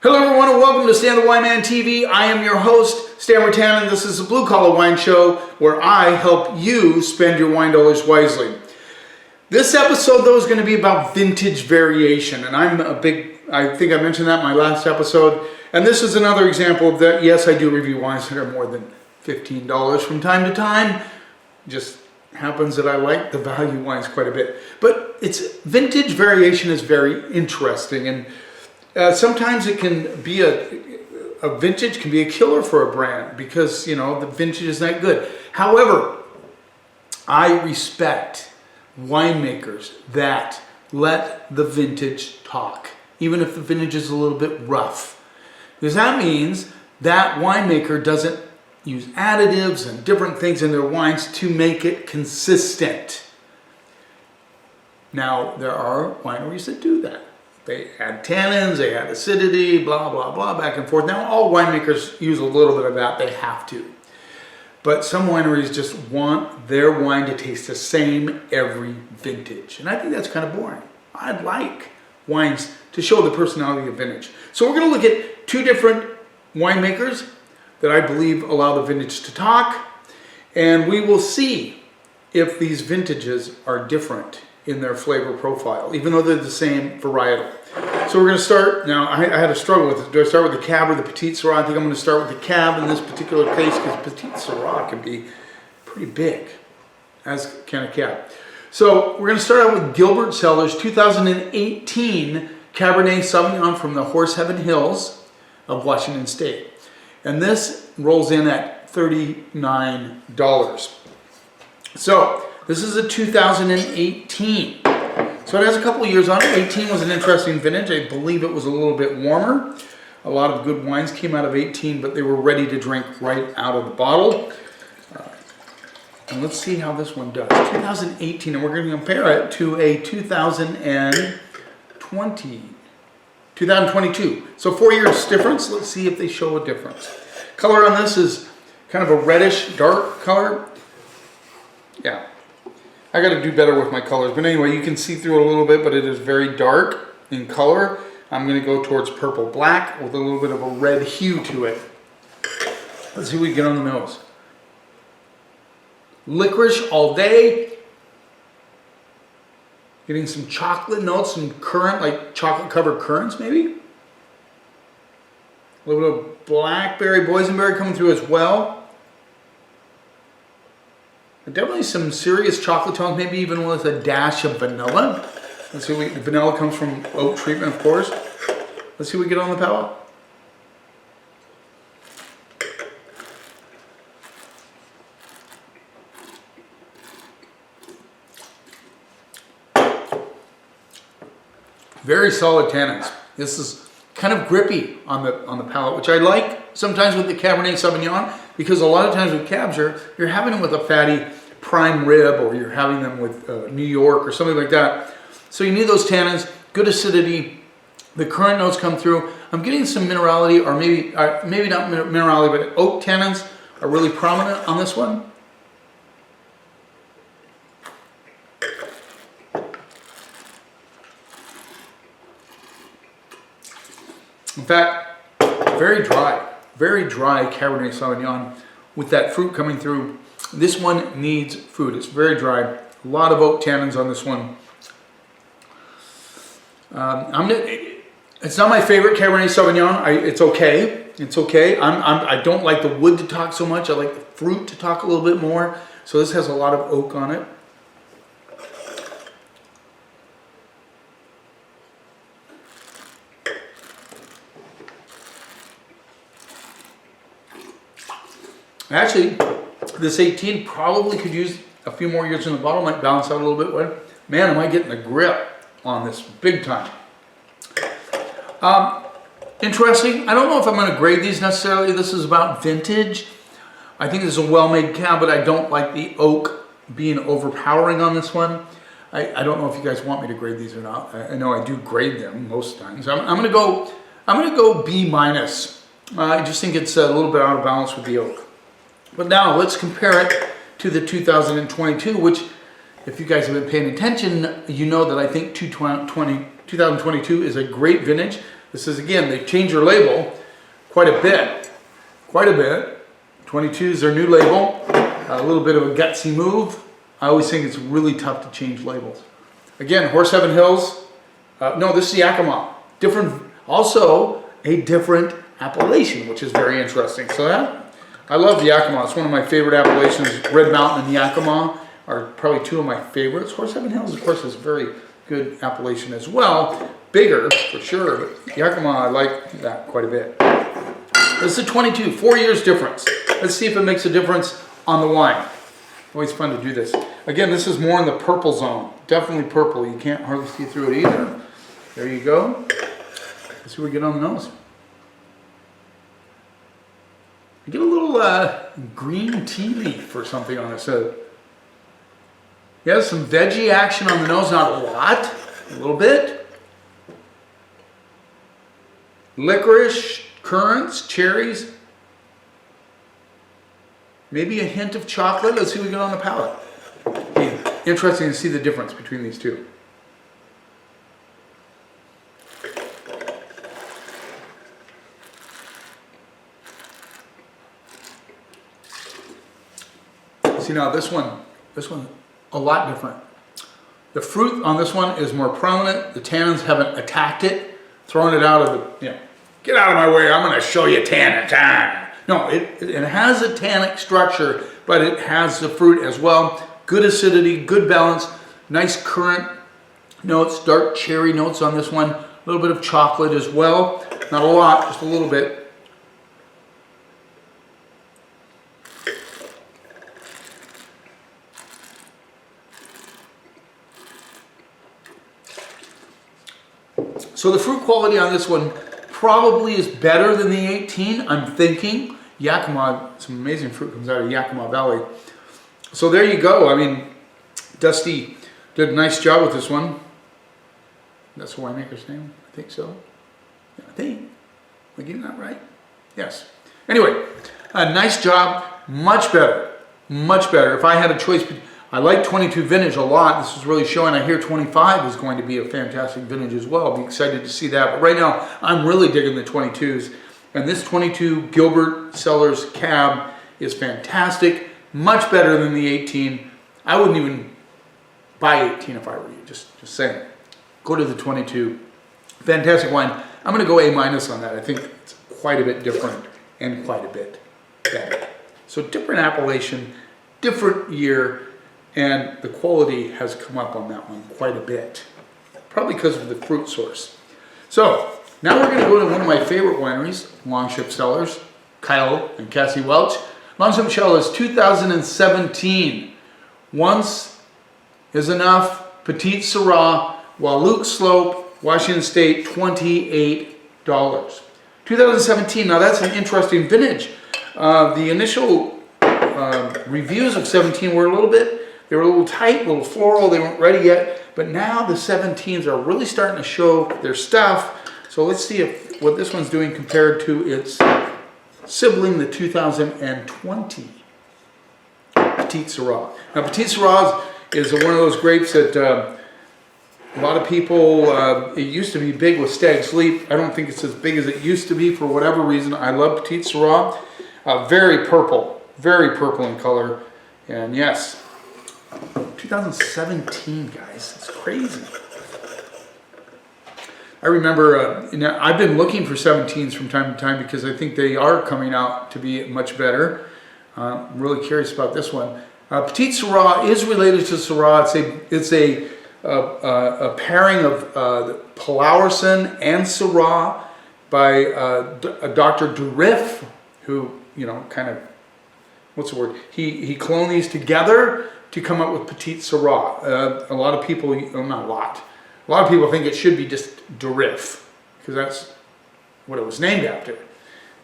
Hello everyone and welcome to Stan the Wine Man TV. I am your host, Stan Ratan, and this is a Blue Collar Wine Show where I help you spend your wine dollars wisely. This episode though is going to be about vintage variation, and I think I mentioned that in my last episode, and this is another example of that. Yes, I do review wines that are more than $15 from time to time. Just happens that I like the value wines quite a bit. But vintage variation is very interesting, and sometimes it can be a vintage can be a killer for a brand because, you know, the vintage is not good. However, I respect winemakers that let the vintage talk, even if the vintage is a little bit rough. Because that means that winemaker doesn't use additives and different things in their wines to make it consistent. Now, there are wineries that do that. They add tannins, they add acidity, blah, blah, blah, back and forth. Now, all winemakers use a little bit of that. They have to. But some wineries just want their wine to taste the same every vintage. And I think that's kind of boring. I'd like wines to show the personality of vintage. So we're going to look at two different winemakers that I believe allow the vintage to talk. And we will see if these vintages are different in their flavor profile, even though they're the same varietal. So we're going to start, now I had a struggle with it. Do I start with the Cab or the Petit Syrah? I think I'm going to start with the Cab in this particular case because Petit Syrah can be pretty big, as can a Cab. So we're going to start out with Gilbert Cellars 2018 Cabernet Sauvignon from the Horse Heaven Hills of Washington State. And this rolls in at $39. So this is a 2018. So it has a couple of years on it. 18 was an interesting vintage. I believe it was a little bit warmer. A lot of good wines came out of 18, but they were ready to drink right out of the bottle. And let's see how this one does. 2018, and we're going to compare it to a 2022. So 4 years difference. Let's see if they show a difference. Color on this is kind of a reddish, dark color. Yeah. I got to do better with my colors. But anyway, you can see through it a little bit, but it is very dark in color. I'm going to go towards purple black with a little bit of a red hue to it. Let's see what we get on the nose. Licorice all day. Getting some chocolate notes, some currant, like chocolate covered currants maybe. A little bit of blackberry, boysenberry coming through as well. Definitely some serious chocolate tones, maybe even with a dash of vanilla. Let's see, the vanilla comes from oak treatment, of course. Let's see what we get on the palate. Very solid tannins. This is kind of grippy on the palate, which I like sometimes with the Cabernet Sauvignon, because a lot of times with Cabs, you're having them with a fatty prime rib, or you're having them with New York or something like that. So you need those tannins, good acidity. The currant notes come through. I'm getting some minerality, or maybe not minerality, but oak tannins are really prominent on this one. In fact, very dry Cabernet Sauvignon with that fruit coming through. This one needs fruit. It's very dry. A lot of oak tannins on this one. It's not my favorite Cabernet Sauvignon. It's okay. It's okay. I don't like the wood to talk so much. I like the fruit to talk a little bit more. So this has a lot of oak on it. Actually, this 18 probably could use a few more years in the bottle, might balance out a little bit. Man, am I getting a grip on this big time. Interesting. I don't know if I'm going to grade these necessarily. This is about vintage. I think this is a well-made Cab, but I don't like the oak being overpowering on this one. I don't know if you guys want me to grade these or not. I know I do grade them most times. I'm going to go B-. I just think it's a little bit out of balance with the oak. But now let's compare it to the 2022, which, if you guys have been paying attention, you know that I think 2022 is a great vintage. This is, again, they changed their label quite a bit. Quite a bit. 22 is their new label. A little bit of a gutsy move. I always think it's really tough to change labels. Again, Horse Heaven Hills. No, this is Yakima. Different, also a different appellation, which is very interesting. So that, I love Yakima. It's one of my favorite appellations. Red Mountain and Yakima are probably two of my favorites. Horse Heaven Hills, of course, is a very good appellation as well. Bigger, for sure, but Yakima, I like that quite a bit. This is a 22, 4 years difference. Let's see if it makes a difference on the wine. Always fun to do this. Again, this is more in the purple zone. Definitely purple. You can't hardly see through it either. There you go. Let's see what we get on the nose. I get a little green tea leaf or something on this. Yeah, some veggie action on the nose. Not a lot. A little bit. Licorice, currants, cherries. Maybe a hint of chocolate. Let's see what we get on the palate. Okay, interesting to see the difference between these two. See now this one a lot different. The fruit on this one is more prominent. The tannins haven't attacked it, thrown it out of the, get out of my way, I'm going to show you tannin. No, it has a tannic structure, but it has the fruit as well. Good acidity, good balance, nice currant notes, dark cherry notes on this one. A little bit of chocolate as well. Not a lot, just a little bit. So the fruit quality on this one probably is better than the 18, I'm thinking. Yakima, some amazing fruit comes out of Yakima Valley. So there you go. I mean, Dusty did a nice job with this one. That's the winemaker's name? I think so. Yeah, I think. Am I getting that right? Yes. Anyway, a nice job. Much better. Much better. If I had a choice, I like 22 vintage a lot. This is really showing. I hear 25 is going to be a fantastic vintage as well. I'll be excited to see that. But right now, I'm really digging the 22s. And this 22 Gilbert Cellars Cab is fantastic. Much better than the 18. I wouldn't even buy 18 if I were you. Just saying. Go to the 22. Fantastic wine. I'm going to go A- on that. I think it's quite a bit different and quite a bit better. So different appellation, different year, and the quality has come up on that one quite a bit. Probably because of the fruit source. So now we're going to go to one of my favorite wineries, Longship Cellars, Kyle and Cassie Welch. Longship Cellars 2017. Once is enough. Petite Syrah, Wahluke Slope, Washington State, $28. 2017, now that's an interesting vintage. The initial reviews of 17 were they were a little tight, a little floral, they weren't ready yet, but now the 17s are really starting to show their stuff. So let's see what this one's doing compared to its sibling, the 2020 Petite Syrah. Now Petite Syrah is one of those grapes that a lot of people, it used to be big with Stag's Leap. I don't think it's as big as it used to be for whatever reason. I love Petite Syrah. Very purple in color. And yes, 2017, guys, it's crazy. I remember, I've been looking for 17s from time to time because I think they are coming out to be much better. I'm really curious about this one. Petite Syrah is related to Syrah. It's a pairing of Palauerson and Syrah by Dr. Durif, who, kind of, what's the word? He cloned these together to come up with Petite Syrah. A lot of people, not a lot of people think it should be just Durif, because that's what it was named after.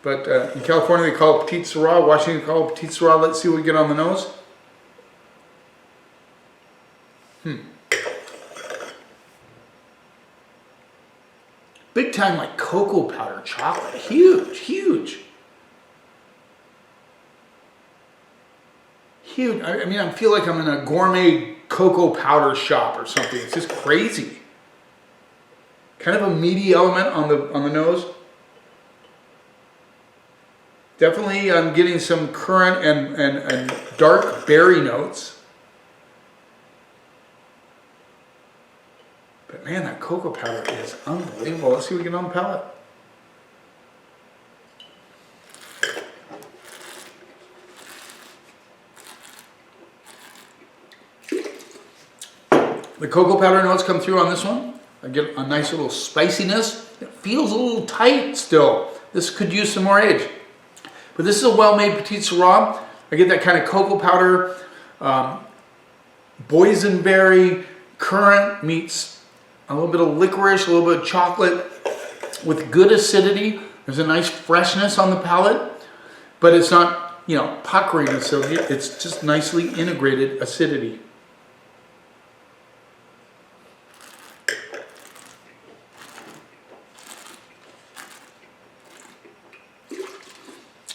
But in California they call it Petite Syrah, Washington they call it Petite Syrah. Let's see what we get on the nose. Big time like cocoa powder chocolate. Huge, huge. Huge. I mean, I feel like I'm in a gourmet cocoa powder shop or something. It's just crazy. kind of a meaty element on the nose. Definitely I'm getting some currant and dark berry notes. But man, that cocoa powder is unbelievable. Let's see if we can get on the palate. The cocoa powder notes come through on this one. I get a nice little spiciness. It feels a little tight still. This could use some more age. But this is a well-made Petite Sirah. I get that kind of cocoa powder, boysenberry, currant meets a little bit of licorice, a little bit of chocolate with good acidity. There's a nice freshness on the palate, but it's not, you know, puckering acidity. It's just nicely integrated acidity.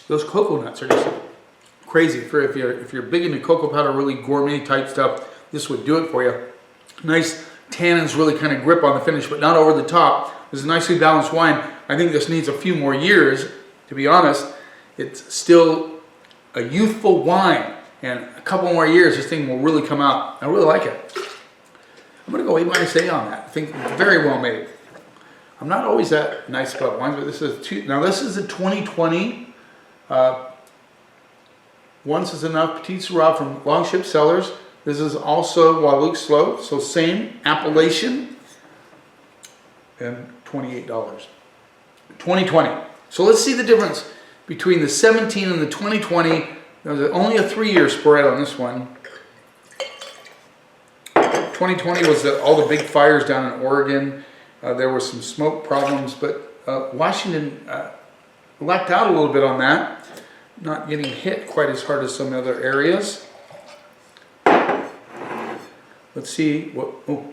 Those cocoa nuts are just crazy. If you're big into cocoa powder, really gourmet type stuff, this would do it for you. Nice tannins really kind of grip on the finish, but not over the top. This is a nicely balanced wine. I think this needs a few more years, to be honest. It's still a youthful wine, and a couple more years, this thing will really come out. I really like it. I'm going to go A-A on that. I think very well made. I'm not always that nice about wines, but this is a 2020. Once is Enough Petite Sirah from Longship Cellars. This is also While Luke's Slow, so same appellation, and $28. 2020. So let's see the difference between the 17 and the 2020. There's only a 3-year spread on this one. 2020 was all the big fires down in Oregon. There were some smoke problems, but Washington lucked out a little bit on that. Not getting hit quite as hard as some other areas. Let's see what. Oh.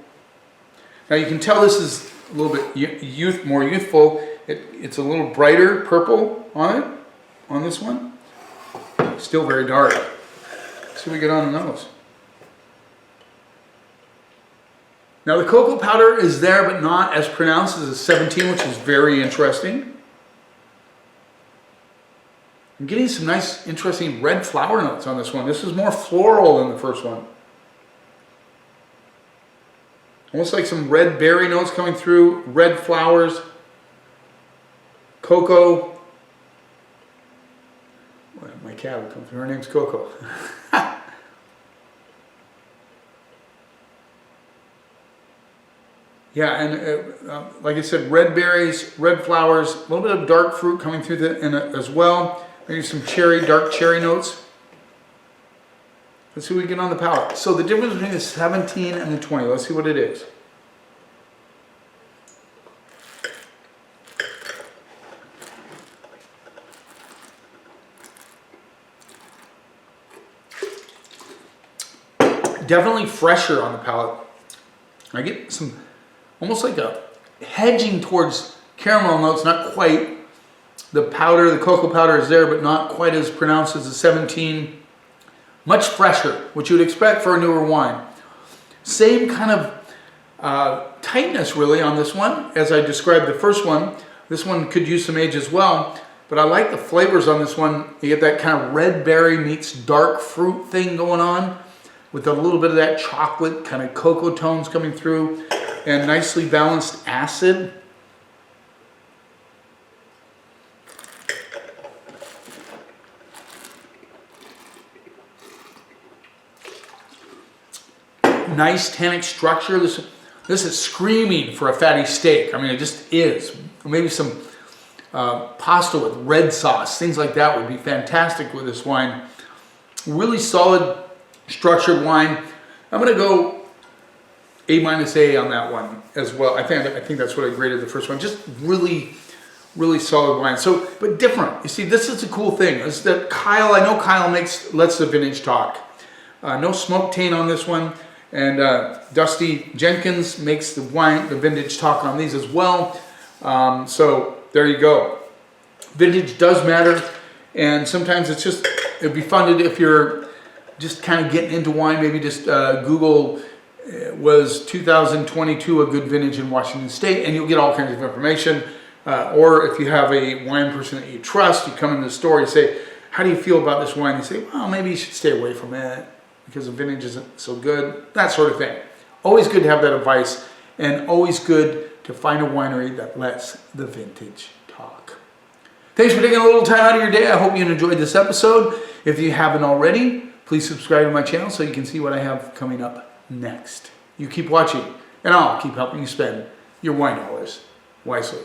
Now you can tell this is a little bit more youthful. It's a little brighter purple on it, on this one. Still very dark. Let's see what we get on the nose. Now the cocoa powder is there, but not as pronounced as a 17, which is very interesting. I'm getting some nice, interesting red flower notes on this one. This is more floral than the first one. Almost like some red berry notes coming through, red flowers, cocoa. Well, my cat will come through. Her name's Coco. Yeah, and like I said, red berries, red flowers, a little bit of dark fruit coming through as well. Maybe some dark cherry notes. Let's see what we get on the palate. So the difference between the 17 and the 20, let's see what it is. Definitely fresher on the palate. I get some, almost like a hedging towards caramel notes, not quite. The powder, the cocoa powder is there, but not quite as pronounced as the 17. Much fresher, which you would expect for a newer wine. Same kind of tightness really on this one as I described the first one. This one could use some age as well, but I like the flavors on this one. You get that kind of red berry meets dark fruit thing going on with a little bit of that chocolate kind of cocoa tones coming through and nicely balanced acid. Nice tannic structure. This is screaming for a fatty steak. I mean, it just is. Maybe some pasta with red sauce, things like that would be fantastic with this wine. Really solid, structured wine. I'm going to go A- on that one as well. I think that's what I graded the first one. Just really, really solid wine. So, but different. You see, this is a cool thing. Is that Kyle? I know Kyle lets the vintage talk. No smoke taint on this one. And Dusty Jenkins makes the vintage talk on these as well. So there you go. Vintage does matter, and sometimes it'd be fun if you're just kind of getting into wine, maybe just Google Was 2022 a good vintage in Washington State? And you'll get all kinds of information. Or if you have a wine person that you trust, you come in the store, you say, how do you feel about this wine? You say, well, maybe you should stay away from it because the vintage isn't so good, that sort of thing. Always good to have that advice, and always good to find a winery that lets the vintage talk. Thanks for taking a little time out of your day. I hope you enjoyed this episode. If you haven't already, please subscribe to my channel so you can see what I have coming up next. You keep watching, and I'll keep helping you spend your wine dollars wisely.